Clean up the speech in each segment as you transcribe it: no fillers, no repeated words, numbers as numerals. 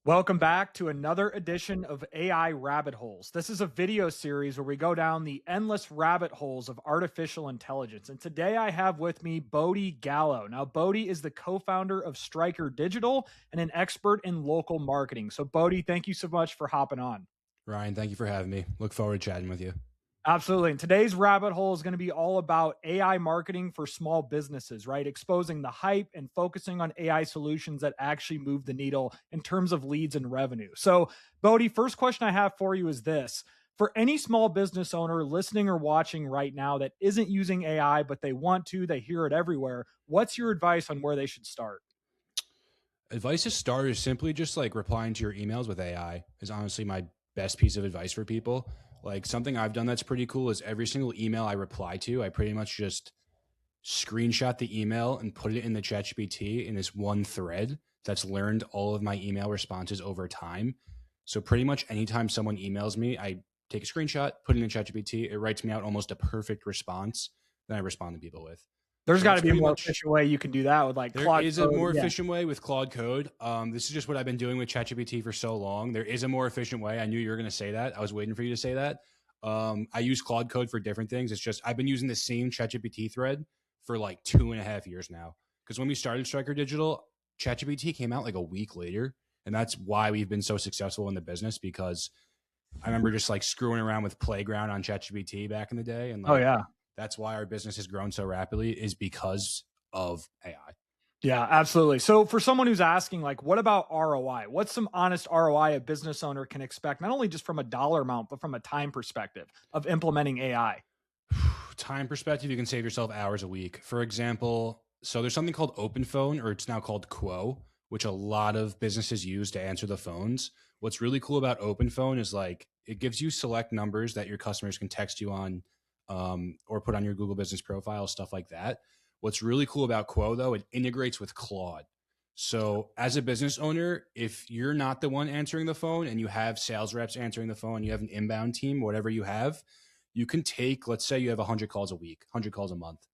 Welcome back to another edition of AI Rabbit Holes. This is a video series where we go down the endless rabbit holes of artificial intelligence. And today I have with me Bodhi Gallo. Now, Bodhi is the co-founder of Striker Digital and an expert in local marketing. So, Bodhi, thank you so much for hopping on. Ryan, thank you for having me. Look forward to chatting with you. Absolutely. And today's rabbit hole is going to be all about AI marketing for small businesses, right? Exposing the hype and focusing on AI solutions that actually move the needle in terms of leads and revenue. So, Bodhi, first question I have for you is this. For any small business owner listening or watching right now that isn't using AI, but they want to, they hear it everywhere, what's your advice on where they should start? Advice to start is simply just like replying to your emails with AI is honestly my best piece of advice for people. Like something I've done that's pretty cool is every single email I reply to, I pretty much just screenshot the email and put it in the ChatGPT in this one thread that's learned all of my email responses over time. So pretty much anytime someone emails me, I take a screenshot, put it in ChatGPT, it writes me out almost a perfect response that I respond to people with. There's So got that's to be a pretty more much efficient way you can do that with like there Claude is a Code. more Yeah. efficient way with Claude Code. This is just what I've been doing with ChatGPT for so long. There is a more efficient way. I knew you were going to say that. I was waiting for you to say that. I use Claude Code for different things. It's just I've been using the same ChatGPT thread for like 2.5 years now. Because when we started Striker Digital, ChatGPT came out like a week later, and that's why we've been so successful in the business. Because I remember just like screwing around with Playground on ChatGPT back in the day, and Oh, like yeah. that's why our business has grown so rapidly is because of AI. Yeah, absolutely. So for someone who's asking, like, what about ROI? What's some honest ROI a business owner can expect, not only just from a dollar amount, but from a time perspective of implementing AI? Time perspective, you can save yourself hours a week. For example, so there's something called Open Phone, or it's now called Quo, which a lot of businesses use to answer the phones. What's really cool about Open Phone is like it gives you select numbers that your customers can text you on, or put on your Google Business profile, stuff like that. What's really cool about Quo, though, it integrates with Claude. So, as a business owner, if you're not the one answering the phone and you have sales reps answering the phone, you have an inbound team, whatever you have, you can take, let's say you have 100 calls a week, 100 calls a month.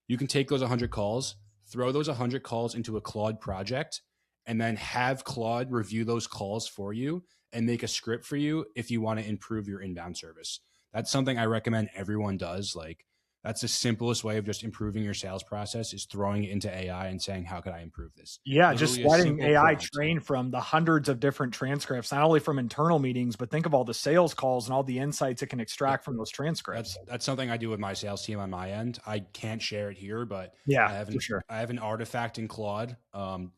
You can take those 100 calls, throw those 100 calls into a Claude project, and then have Claude review those calls for you and make a script for you if you want to improve your inbound service. That's something I recommend everyone does. Like, that's the simplest way of just improving your sales process is throwing it into AI and saying, how could I improve this? Yeah, just Literally a letting simple AI prompt. train from the hundreds of different transcripts, not only from internal meetings, but think of all the sales calls and all the insights it can extract from those transcripts. That's something I do with my sales team on my end. I can't share it here, but Yeah, I have for an sure. I have an artifact in Claude,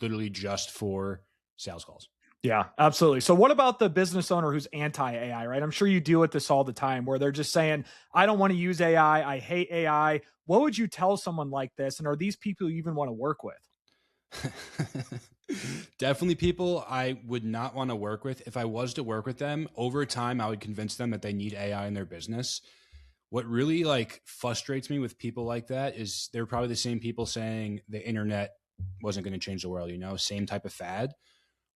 literally just for sales calls. Yeah, absolutely. So what about the business owner who's anti-AI, right? I'm sure you deal with this all the time where they're just saying, I don't want to use AI. I hate AI. What would you tell someone like this? And are these people you even want to work with? Definitely people I would not want to work with. If I was to work with them, over time I would convince them that they need AI in their business. What really like frustrates me with people like that is they're probably the same people saying the internet wasn't going to change the world, same type of fad.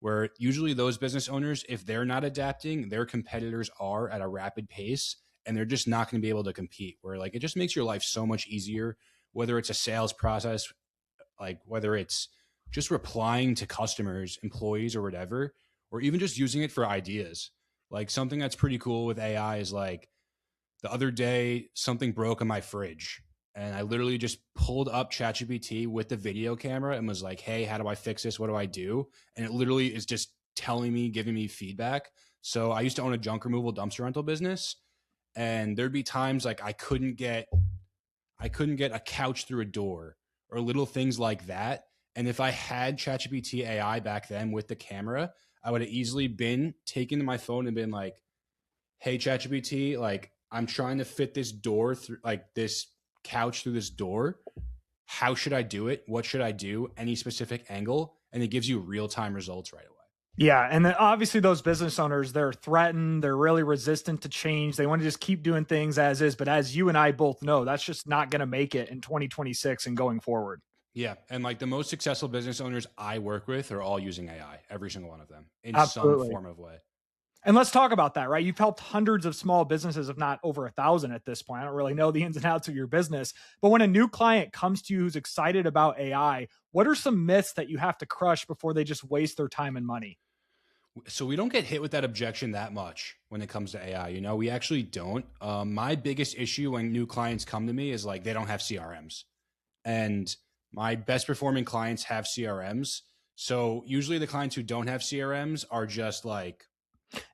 Where usually those business owners, if they're not adapting, their competitors are at a rapid pace and they're just not going to be able to compete. Where like it just makes your life so much easier, whether it's a sales process, like whether it's just replying to customers, employees, or whatever, or even just using it for ideas. Like something that's pretty cool with AI is like the other day, something broke on my fridge. And I literally just pulled up ChatGPT with the video camera and was like, hey, how do I fix this? What do I do? And it literally is just telling me, giving me feedback. So I used to own a junk removal dumpster rental business. And there'd be times like I couldn't get a couch through a door or little things like that. And if I had ChatGPT AI back then with the camera, I would have easily been taken to my phone and been like, hey, ChatGPT, like I'm trying to fit this door through, like this couch through this door. How should I do it? What should I do? Any specific angle? And it gives you real time results right away. Yeah. And then obviously those business owners, they're threatened. They're really resistant to change. They want to just keep doing things as is. But as you and I both know, that's just not going to make it in 2026 and going forward. Yeah. And like the most successful business owners I work with are all using AI, every single one of them in some Absolutely. form of way. And let's talk about that, right? You've helped hundreds of small businesses, if not over 1,000 at this point. I don't really know the ins and outs of your business, but when a new client comes to you who's excited about AI, what are some myths that you have to crush before they just waste their time and money? So we don't get hit with that objection that much when it comes to AI. You know, we actually don't. My biggest issue when new clients come to me is like they don't have CRMs, and my best performing clients have CRMs. So usually the clients who don't have CRMs are just like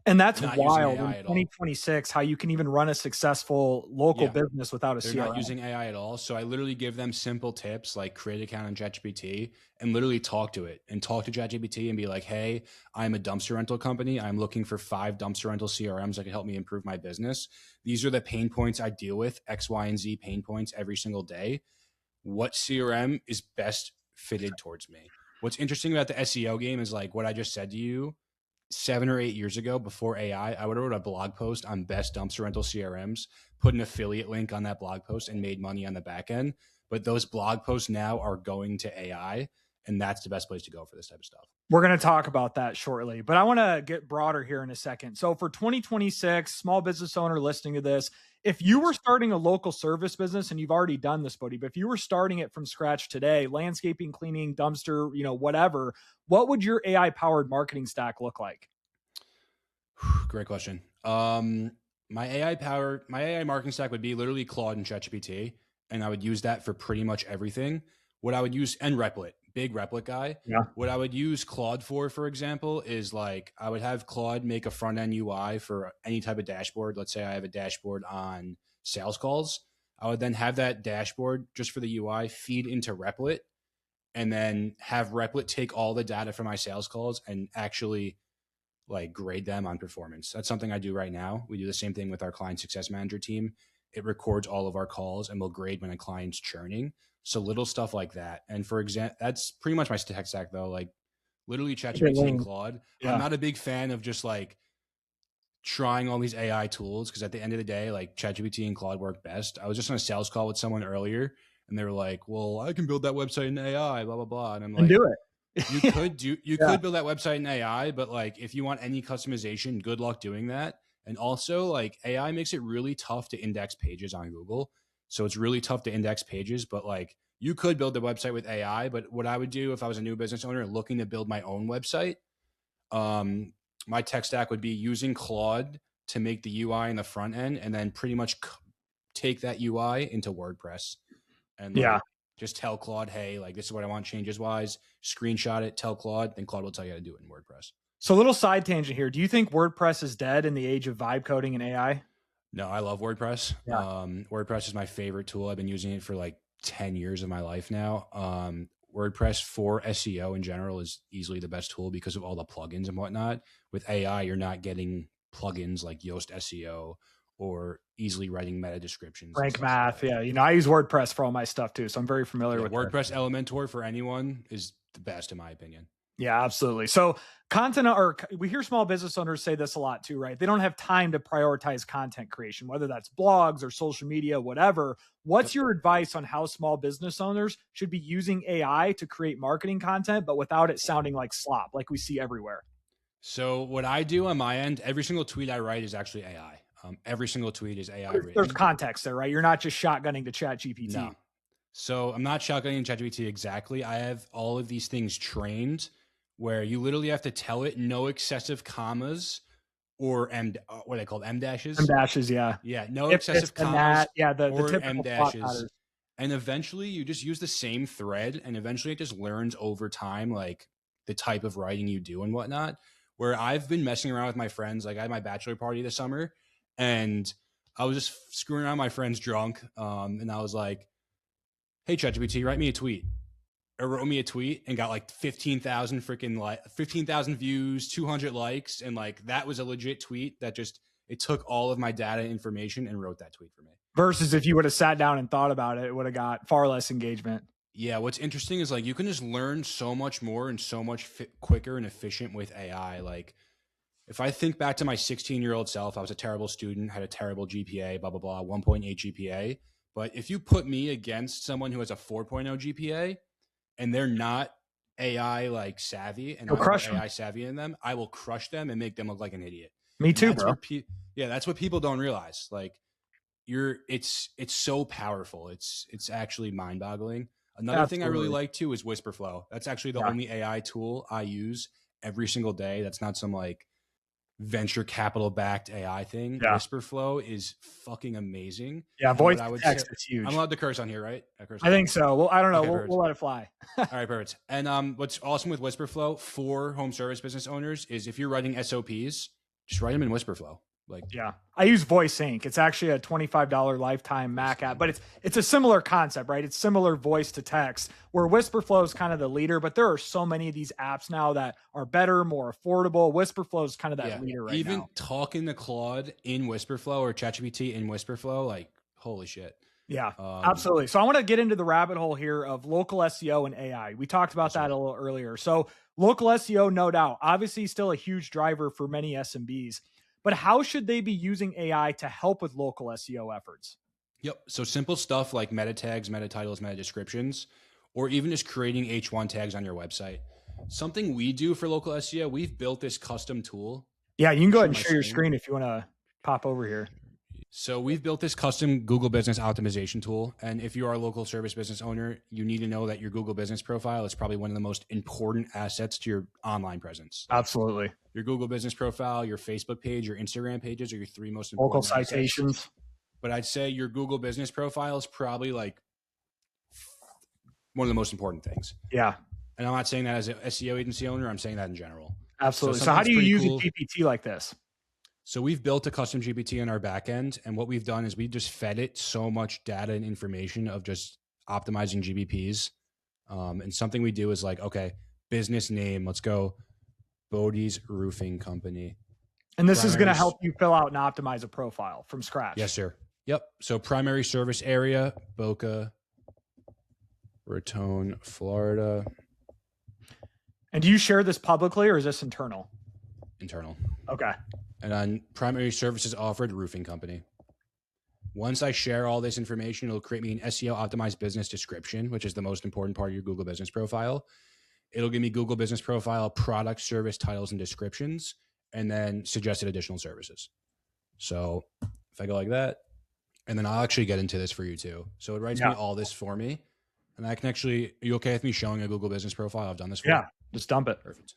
And that's not using wild in AI at all. 2026, how you can even run a successful local Yeah, business without a they're not CRM. using AI at all. So I literally give them simple tips like create an account on ChatGPT and literally talk to it and talk to ChatGPT and be like, hey, I'm a dumpster rental company. I'm looking for 5 dumpster rental CRMs that can help me improve my business. These are the pain points I deal with, X, Y, and Z pain points every single day. What CRM is best fitted towards me? What's interesting about the SEO game is like what I just said to you 7 or 8 years ago, before AI, I would have wrote a blog post on best dumpster rental CRMs, put an affiliate link on that blog post, and made money on the back end. But those blog posts now are going to AI, and that's the best place to go for this type of stuff. We're going to talk about that shortly, but I want to get broader here in a second. So for 2026, small business owner listening to this, if you were starting a local service business, and you've already done this, Bodhi, but if you were starting it from scratch today, landscaping, cleaning, dumpster, whatever, what would your AI powered marketing stack look like? Great question. My AI marketing stack would be literally Claude and ChatGPT, and I would use that for pretty much everything. What I would use and Replit, big Replit guy. Yeah. What I would use Claude for example, is like I would have Claude make a front end UI for any type of dashboard. Let's say I have a dashboard on sales calls. I would then have that dashboard just for the UI feed into Replit, and then have Replit take all the data from my sales calls and actually like grade them on performance. That's something I do right now. We do the same thing with our client success manager team. It records all of our calls and will grade when a client's churning. So little stuff like that. And for example, that's pretty much my tech stack though. Like literally ChatGPT and Claude. I'm Yeah. not a big fan of just like trying all these AI tools because at the end of the day, like ChatGPT and Claude work best. I was just on a sales call with someone earlier and they were like, well, I can build that website in AI, blah, blah, blah. And I'm And like, do it. you Yeah. could build that website in AI, but like if you want any customization, good luck doing that. And also like AI makes it really tough to index pages on Google. So it's really tough to index pages, but like you could build the website with AI. But what I would do if I was a new business owner looking to build my own website, um, my tech stack would be using Claude to make the UI in the front end and then pretty much take that UI into WordPress and Yeah. like just tell Claude, hey, like this is what I want changes wise, screenshot it, tell Claude, then Claude will tell you how to do it in WordPress. So a little side tangent here. Do you think WordPress is dead in the age of vibe coding and AI? No, I love WordPress. Yeah. WordPress is my favorite tool. I've been using it for like 10 years of my life now. WordPress for SEO in general is easily the best tool because of all the plugins and whatnot. With AI, you're not getting plugins like Yoast SEO or easily writing meta descriptions. Rank math. Like yeah. I use WordPress for all my stuff too. So I'm very familiar with WordPress that. Elementor for anyone is the best in my opinion. Yeah, absolutely. So content, or we hear small business owners say this a lot too, right? They don't have time to prioritize content creation, whether that's blogs or social media, whatever. What's your advice on how small business owners should be using AI to create marketing content, but without it sounding like slop, like we see everywhere? So what I do on my end, every single tweet I write is actually AI. Every single tweet is AI written. There's context there, right? You're not just shotgunning to ChatGPT. No. So I'm not shotgunning ChatGPT exactly. I have all of these things trained where you literally have to tell it no excessive commas or what are they called? M dashes? M dashes, yeah. Yeah, no excessive commas yeah, the or typical M dashes. And eventually you just use the same thread and eventually it just learns over time like the type of writing you do and whatnot. Where I've been messing around with my friends, like I had my bachelor party this summer and I was just screwing around with my friends drunk. And I was like, hey, ChatGPT, write me a tweet. Or wrote me a tweet and got like 15,000 freaking 15,000 views, 200 likes. And like, that was a legit tweet that just, it took all of my data information and wrote that tweet for me. Versus if you would have sat down and thought about it, it would have got far less engagement. Yeah. What's interesting is like, you can just learn so much more and so much quicker and efficient with AI. Like if I think back to my 16-year-old self, I was a terrible student, had a terrible GPA, blah, blah, blah, 1.8 GPA. But if you put me against someone who has a 4.0 GPA, and they're not AI like savvy and I'm AI savvy in them, I will crush them and make them look like an idiot. Me too, bro. That's what people don't realize. Like it's so powerful. It's actually mind boggling. Another thing I really like too is Whisperflow. That's actually the only AI tool I use every single day. That's not some like venture capital backed AI thing. Yeah. Whisperflow is fucking amazing. Yeah. And Voice what I to would text say, is huge. I'm allowed to curse on here, right? I think so. Well, I don't know. Okay, We'll let it fly. All right, perfect. And what's awesome with Whisperflow for home service business owners is if you're writing SOPs, just write them in Whisperflow. Like, Yeah. I use Voice Inc. It's actually a $25 lifetime Mac app, but it's a similar concept, right? It's similar voice to text, where Whisperflow is kind of the leader, but there are so many of these apps now that are better, more affordable. Whisperflow is kind of that leader right even now. talking to Claude in Whisperflow or ChatGPT in Whisperflow, like, holy shit. Yeah, absolutely. So I want to get into the rabbit hole here of local SEO and AI. We talked about that a little earlier. So local SEO, no doubt, obviously still a huge driver for many SMBs, but how should they be using AI to help with local SEO efforts? Yep. So simple stuff like meta tags, meta titles, meta descriptions, or even just creating H1 tags on your website. Something we do for local SEO, we've built this custom tool. Yeah, you can go ahead and share your screen if you want to pop over here. So we've built this custom Google Business optimization tool. And if you are a local service business owner, you need to know that your Google Business profile is probably one of the most important assets to your online presence. Absolutely. Your Google Business profile, your Facebook page, your Instagram pages are your three most important local citations. Assets. But I'd say your Google Business profile is probably like one of the most important things. Yeah. And I'm not saying that as an SEO agency owner. I'm saying that in general. Absolutely. So how do you use a GPT like this? So we've built a custom GPT in our backend. And what we've done is we just fed it so much data and information of just optimizing GBPs. And something we do is like, okay, business name, let's go Bodhi's Roofing Company. And this is going to help you fill out and optimize a profile from scratch. Yes, sir. Yep. So primary service area, Boca Raton, Florida. And do you share this publicly or is this internal? Internal. Okay. And on primary services offered, roofing company. Once I share all this information, it'll create me an SEO optimized business description, which is the most important part of your Google Business profile. It'll give me Google Business profile, product, service, titles, and descriptions, and then suggested additional services. So if I go like that, and then I'll actually get into this for you too. So it writes me all this for me. And I can actually, are you okay with me showing a Google Business profile? I've done this for you. Just dump it. Perfect.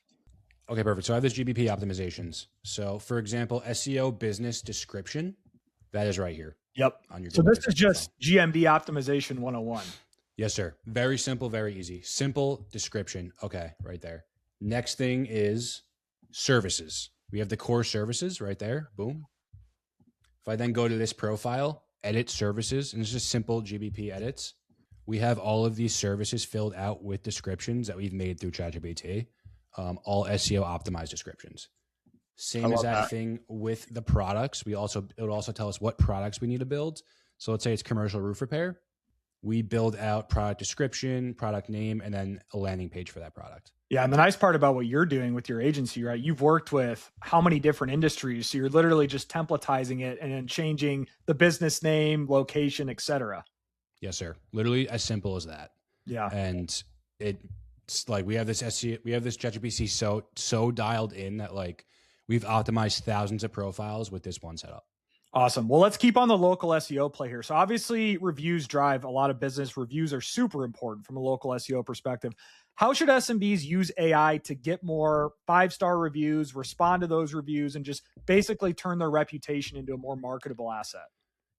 Okay, perfect. So I have this GBP optimizations. So for example, SEO business description, that is right here. Yep. On your so this is just GMB optimization 101. Yes, sir. Very simple, very easy. Simple description. Okay, right there. Next thing is services. We have the core services right there. Boom. If I then go to this profile, edit services, and it's just simple GBP edits. We have all of these services filled out with descriptions that we've made through ChatGPT. All SEO optimized descriptions. Same as that thing with the products. It would also tell us what products we need to build. So let's say it's commercial roof repair. We build out product description, product name, and then a landing page for that product. Yeah. And the nice part about what you're doing with your agency, right? You've worked with how many different industries. So you're literally just templatizing it and then changing the business name, location, et cetera. Yes, sir. Literally as simple as that. Yeah. And it's like we have this ChatGPT so dialed in that like we've optimized thousands of profiles with this one setup. Awesome. Well, let's keep on the local SEO play here. So obviously reviews drive a lot of business. Reviews are super important from a local SEO perspective. How should SMBs use AI to get more 5-star reviews, respond to those reviews, and just basically turn their reputation into a more marketable asset?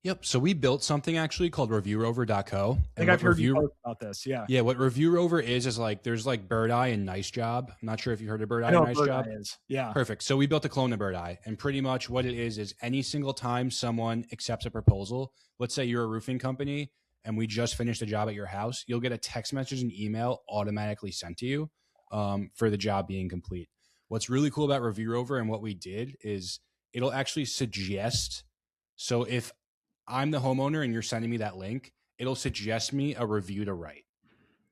Yep. So we built something actually called ReviewRover.co. I think I've heard you talk about this. Yeah. Yeah. What ReviewRover is like, there's like Bird Eye and Nice Job. I'm not sure if you heard of Bird Eye and Nice Job. Yeah. Perfect. So we built a clone of Bird Eye. And pretty much what it is any single time someone accepts a proposal, let's say you're a roofing company and we just finished a job at your house, you'll get a text message and email automatically sent to you for the job being complete. What's really cool about ReviewRover and what we did is it'll actually suggest. So if I'm the homeowner and you're sending me that link, it'll suggest me a review to write.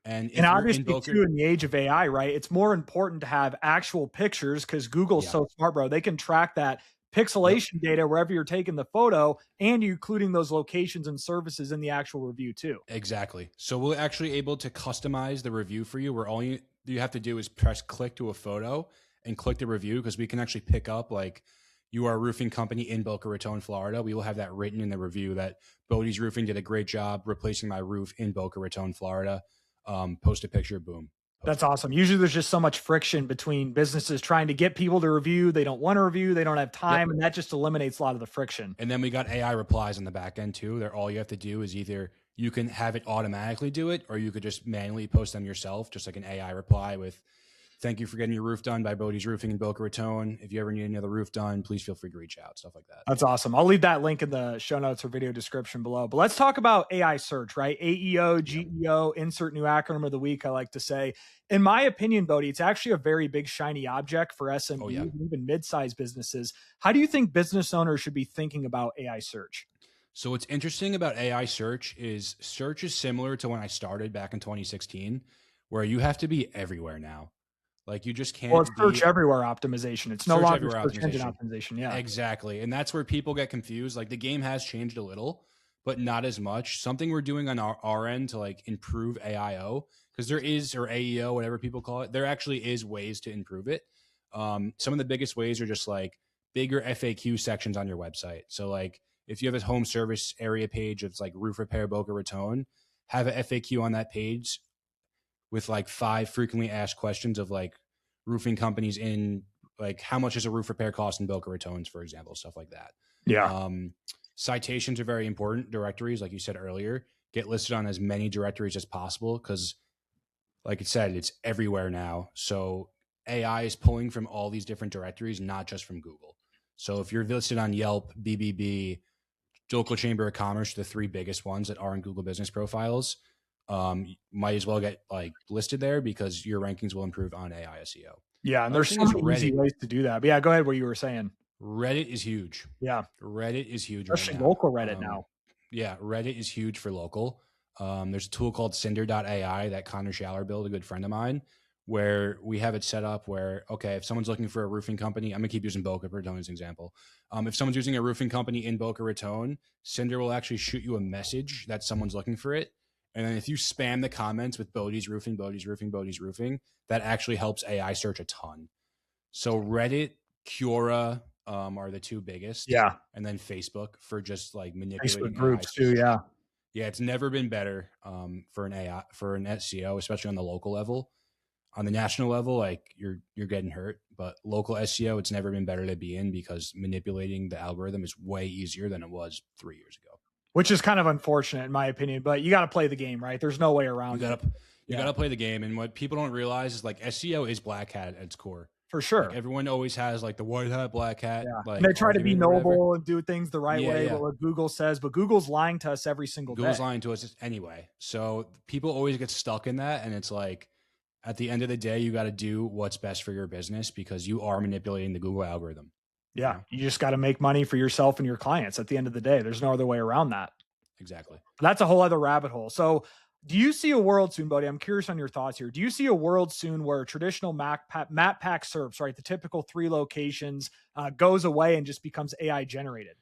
And obviously too, in the age of AI, right, it's more important to have actual pictures because Google's so smart, bro. They can track that pixelation data wherever you're taking the photo and including those locations and services in the actual review too. Exactly. So we're actually able to customize the review for you where all you have to do is press click to a photo and click the review because we can actually pick up like, you are a roofing company in Boca Raton, Florida. We will have that written in the review that Bodhi's Roofing did a great job replacing my roof in Boca Raton, Florida. Post a picture, boom. That's posting. awesome. Usually there's just so much friction between businesses trying to get people to review. They don't want to review. They don't have Yep. time. And that just eliminates a lot of the friction. And then we got AI replies on the back end too. There, all you have to do is either you can have it automatically do it, or you could just manually post them yourself, just like an AI reply with, "Thank you for getting your roof done by Bodhi's Roofing in Boca Raton. If you ever need any other roof done, please feel free to reach out." Stuff like that. That's awesome. I'll leave that link in the show notes or video description below. But let's talk about AI search, right? AEO, Yeah. GEO, insert new acronym of the week, I like to say. In my opinion, Bodhi, it's actually a very big, shiny object for SMBs Oh, yeah. and even mid-sized businesses. How do you think business owners should be thinking about AI search? So what's interesting about AI search is similar to when I started back in 2016, where you have to be everywhere now. Like you just Well, it's can't search be everywhere optimization. It's no search longer everywhere search engine optimization. optimization. Yeah. Exactly. And that's where people get confused. Like the game has changed a little, but not as much. Something we're doing on our end to like improve AIO, because there is, or AEO, whatever people call it, there actually is ways to improve it. Some of the biggest ways are just like bigger FAQ sections on your website. So like if you have a home service area page of like roof repair Boca Raton, have a FAQ on that page with like 5 frequently asked questions of like roofing companies in like how much does a roof repair cost in Boca Ratons, for example, stuff like that. Yeah. Citations are very important. Directories, like you said earlier, get listed on as many directories as possible because, like it said, it's everywhere now. So AI is pulling from all these different directories, not just from Google. So if you're listed on Yelp, BBB, local chamber of commerce, the 3 biggest ones that are in Google business profiles, might as well get like listed there because your rankings will improve on AI SEO. Yeah. And Other there's thing so is many easy Reddit. ways to do that. But yeah, go ahead what you were saying. Reddit is huge. Yeah. Reddit is huge right Especially now. local Reddit now. Yeah, Reddit is huge for local. There's a tool called Cinder.ai that Connor Schaller built, a good friend of mine, where we have it set up where, okay, if someone's looking for a roofing company, I'm going to keep using Boca Raton as an example. If someone's using a roofing company in Boca Raton, Cinder will actually shoot you a message that someone's looking for it. And then if you spam the comments with Bodhi's Roofing, Bodhi's Roofing, Bodhi's Roofing, that actually helps AI search a ton. So Reddit, Quora are the 2 biggest. Yeah. And then Facebook for just like manipulating Facebook AI groups too. search. Yeah. Yeah, it's never been better for an SEO, especially on the local level. On the national level, like you're getting hurt, but local SEO, it's never been better to be in because manipulating the algorithm is way easier than it was 3 years ago. Which is kind of unfortunate in my opinion, but you got to play the game, right? There's no way around it. You got to play the game. And what people don't realize is like SEO is black hat at its core. For sure. Like everyone always has like the white hat, black hat. Yeah. Like And they try to be argument or whatever. noble and do things the right way, what Google says, but Google's lying to us every single day. Google's lying to us anyway. So people always get stuck in that. And it's like, at the end of the day, you got to do what's best for your business because you are manipulating the Google algorithm. Yeah. You know? You just got to make money for yourself and your clients at the end of the day. There's no other way around that. Exactly. That's a whole other rabbit hole. So do you see a world soon, Bodhi? I'm curious on your thoughts here. Do you see a world soon where traditional map pack SERPs, right, the typical 3 locations, goes away and just becomes AI generated?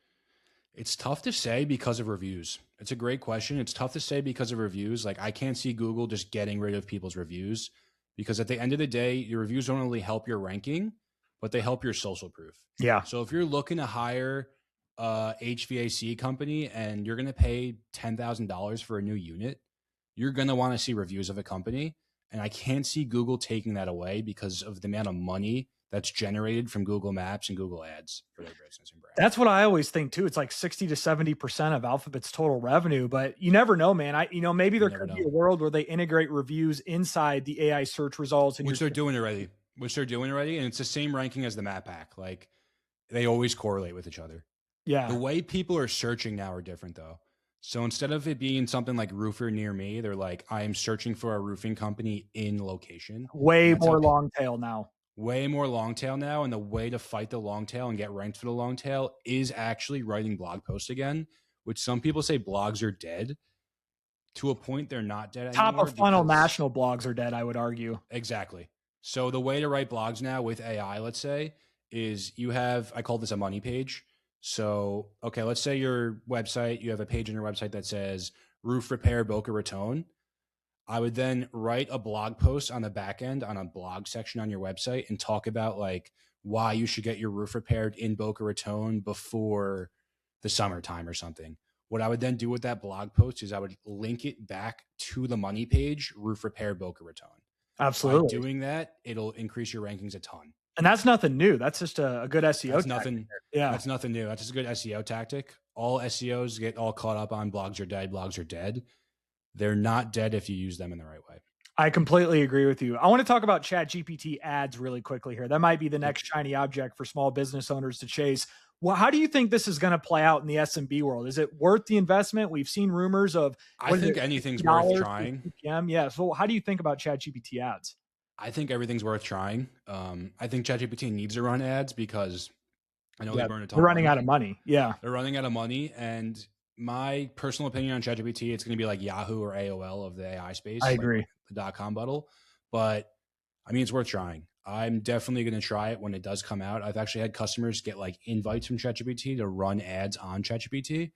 It's tough to say because of reviews. It's a great question. It's tough to say because of reviews. Like I can't see Google just getting rid of people's reviews because at the end of the day, your reviews don't only help your ranking, but they help your social proof. Yeah. So if you're looking to hire a HVAC company and you're going to pay $10,000 for a new unit, you're going to want to see reviews of a company. And I can't see Google taking that away because of the amount of money that's generated from Google Maps and Google Ads for their business and brand. That's what I always think too. It's like 60 to 70% of Alphabet's total revenue, but you never know, man. Maybe there could be a world where they integrate reviews inside the AI search results. Which they're doing already. And it's the same ranking as the map pack. Like they always correlate with each other. Yeah. The way people are searching now are different though. So instead of it being something like roofer near me, they're like, I am searching for a roofing company in location. Way more long tail now. Way more long tail now. And the way to fight the long tail and get ranked for the long tail is actually writing blog posts again, which some people say blogs are dead. To a point, they're not dead anymore. Top of funnel national blogs are dead, I would argue. Exactly. So the way to write blogs now with AI, let's say, is you have, I call this a money page. So, okay, let's say your website, you have a page on your website that says roof repair Boca Raton. I would then write a blog post on the back end on a blog section on your website and talk about like why you should get your roof repaired in Boca Raton before the summertime or something. What I would then do with that blog post is I would link it back to the money page, roof repair Boca Raton. By Absolutely. doing that, it'll increase your rankings a ton. And that's nothing new. That's just a good SEO That's tactic nothing. there. Yeah. That's nothing new. That's just a good SEO tactic. All SEOs get all caught up on blogs are dead. Blogs are dead. They're not dead if you use them in the right way. I completely agree with you. I want to talk about ChatGPT ads really quickly here. That might be the Yep. next shiny object for small business owners to chase. Well, how do you think this is going to play out in the SMB world? Is it worth the investment? We've seen rumors of I think anything's worth $50 per trying. CPM. Yeah. So how do you think about ChatGPT ads? I think everything's worth trying. I think ChatGPT needs to run ads because I know they burn a ton they're of running money. out of money. Yeah. They're running out of money. And my personal opinion on ChatGPT, it's going to be like Yahoo or AOL of the AI space. I agree. Like the .com bubble. But I mean, it's worth trying. I'm definitely going to try it when it does come out. I've actually had customers get like invites from ChatGPT to run ads on ChatGPT.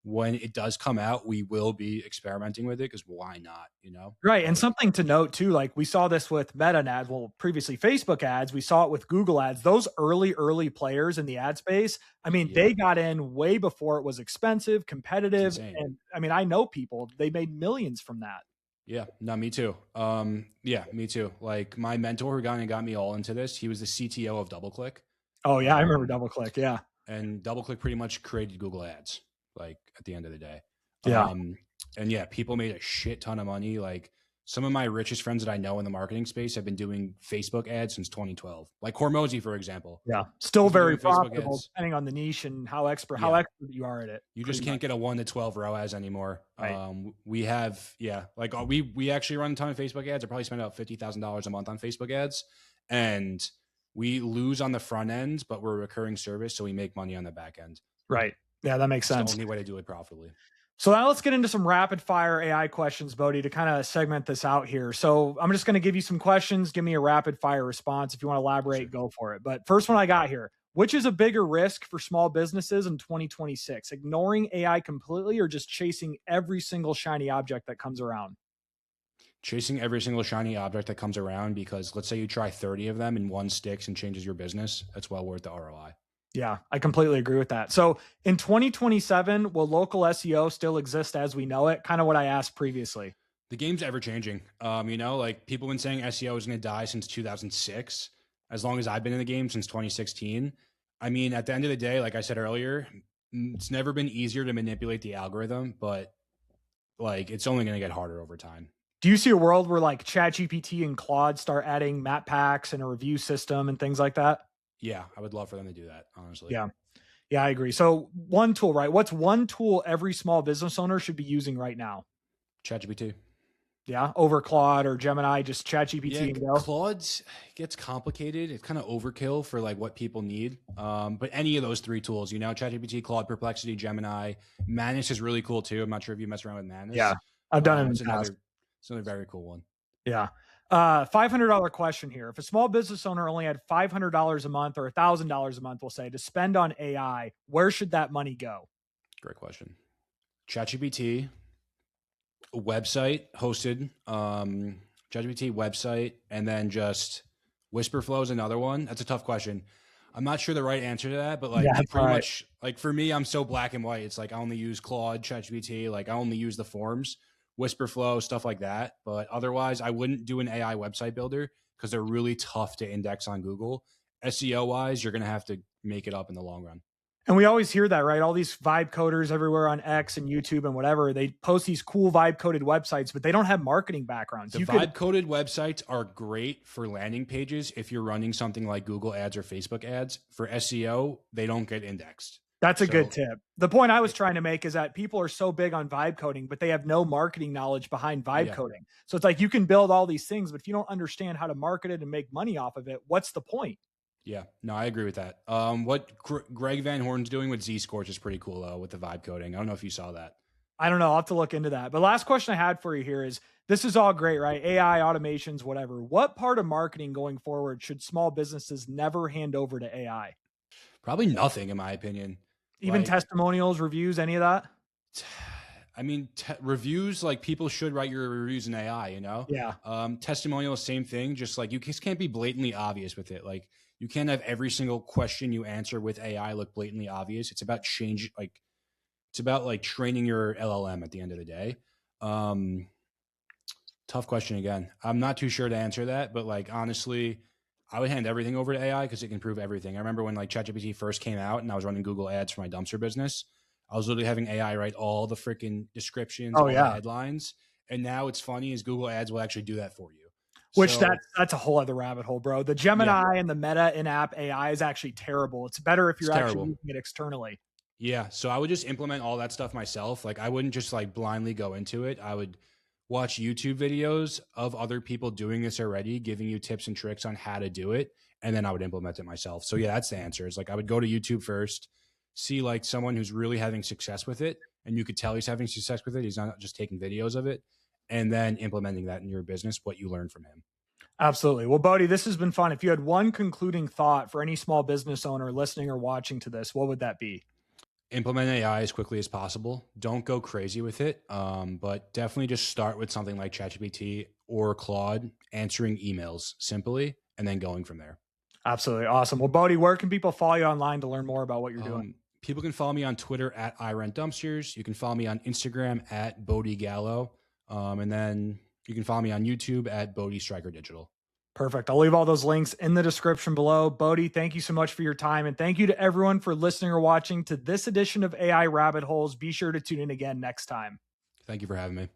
When it does come out, we will be experimenting with it because why not, you know? Right. And something to note too, like we saw this with Meta ads, well, previously Facebook ads, we saw it with Google ads. Those early players in the ad space, I mean, they got in way before it was expensive, competitive. And I mean, I know people, they made millions from that. Yeah, no, me too. Yeah, me too. Like my mentor who got me all into this, he was the CTO of DoubleClick. Oh yeah, I remember DoubleClick. Yeah. And DoubleClick pretty much created Google Ads, like at the end of the day. Yeah. And yeah, people made a shit ton of money. Like some of my richest friends that I know in the marketing space have been doing Facebook ads since 2012. Like Hormozy, for example. Yeah. Still very Facebook profitable ads. depending on the niche and how expert you are at it. You just can't get a 1 to 12 ROAS anymore. Right. We have, like we actually run a ton of Facebook ads. I probably spend about $50,000 a month on Facebook ads, and we lose on the front end, but we're a recurring service, so we make money on the back end. Right. Yeah, that makes sense. It's the only way to do it profitably. So now let's get into some rapid fire AI questions, Bodhi, to kind of segment this out here. So I'm just going to give you some questions. Give me a rapid fire response. If you want to elaborate, go for it. But first one I got here, which is a bigger risk for small businesses in 2026? Ignoring AI completely or just chasing every single shiny object that comes around? Chasing every single shiny object that comes around, because let's say you try 30 of them and one sticks and changes your business. That's well worth the ROI. Yeah, I completely agree with that. So in 2027, will local SEO still exist as we know it? Kind of what I asked previously. The game's ever changing. You know, like people have been saying SEO is going to die since 2006. As long as I've been in the game, since 2016. I mean, at the end of the day, like I said earlier, it's never been easier to manipulate the algorithm, but like it's only going to get harder over time. Do you see a world where like ChatGPT and Claude start adding map packs and a review system and things like that? Yeah, I would love for them to do that, honestly. Yeah. Yeah, I agree. So one tool, right? What's one tool every small business owner should be using right now? ChatGPT. Yeah, over Claude or Gemini, just ChatGPT Yeah, and go. Claude gets complicated. It's kind of overkill for like what people need. But any of those three tools, you know, ChatGPT, Claude, Perplexity, Gemini, Manus is really cool too. I'm not sure if you mess around with Manus. Yeah, I've done it. It's another very cool one. Yeah. $500 question here. If a small business owner only had $500 a month or $1,000 a month, we'll say, to spend on AI, where should that money go? Great question. ChatGPT, a website hosted, ChatGPT website, and then just Whisperflow is another one. That's a tough question. I'm not sure the right answer to that, but like pretty much like for me, I'm so black and white. It's like I only use Claude, ChatGPT, like I only use the forms. Whisperflow, stuff like that. But otherwise, I wouldn't do an AI website builder because they're really tough to index on Google. SEO wise, you're going to have to make it up in the long run. And we always hear that, right? All these vibe coders everywhere on X and YouTube and whatever, they post these cool vibe coded websites, but they don't have marketing backgrounds. The vibe coded websites are great for landing pages if you're running something like Google ads or Facebook ads. For SEO, they don't get indexed. That's a good tip. The point I was trying to make is that people are so big on vibe coding, but they have no marketing knowledge behind vibe coding. So it's like you can build all these things, but if you don't understand how to market it and make money off of it, what's the point? Yeah, no, I agree with that. What Greg Van Horn's doing with Z-Scorch is pretty cool, though, with the vibe coding. I don't know if you saw that. I don't know. I'll have to look into that. But last question I had for you here is, this is all great, right? AI, automations, whatever. What part of marketing going forward should small businesses never hand over to AI? Probably nothing, in my opinion. Even testimonials, reviews, any of that? I mean, reviews, like people should write your reviews in AI, you know? Yeah. Testimonials, same thing. Just like you just can't be blatantly obvious with it. Like you can't have every single question you answer with AI look blatantly obvious. It's about training your LLM at the end of the day. Tough question again. I'm not too sure to answer that, but like honestly, I would hand everything over to AI because it can prove everything. I remember when like ChatGPT first came out and I was running Google ads for my dumpster business. I was literally having AI write all the freaking descriptions, Oh all the yeah. headlines. And now it's funny is Google ads will actually do that for you. Which So that's a whole other rabbit hole, bro. The yeah, Gemini and the Meta in-app AI is actually terrible. It's better if it's you're actually terrible. using it externally. Yeah. So I would just implement all that stuff myself. Like I wouldn't just like blindly go into it. I would watch YouTube videos of other people doing this already, giving you tips and tricks on how to do it. And then I would implement it myself. So yeah, that's the answer. Is like I would go to YouTube first, see like someone who's really having success with it. And you could tell he's having success with it. He's not just taking videos of it and then implementing that in your business, what you learn from him. Absolutely. Well, Bodhi, this has been fun. If you had one concluding thought for any small business owner listening or watching to this, what would that be? Implement AI as quickly as possible. Don't go crazy with it, but definitely just start with something like ChatGPT or Claude, answering emails simply, and then going from there. Absolutely. Awesome. Well, Bodhi, where can people follow you online to learn more about what you're doing? People can follow me on Twitter at iRentDumpsters. You can follow me on Instagram at Bodhi Gallo. And then you can follow me on YouTube at Bodhi Striker Digital. Perfect. I'll leave all those links in the description below. Bodhi, thank you so much for your time. And thank you to everyone for listening or watching to this edition of AI Rabbit Holes. Be sure to tune in again next time. Thank you for having me.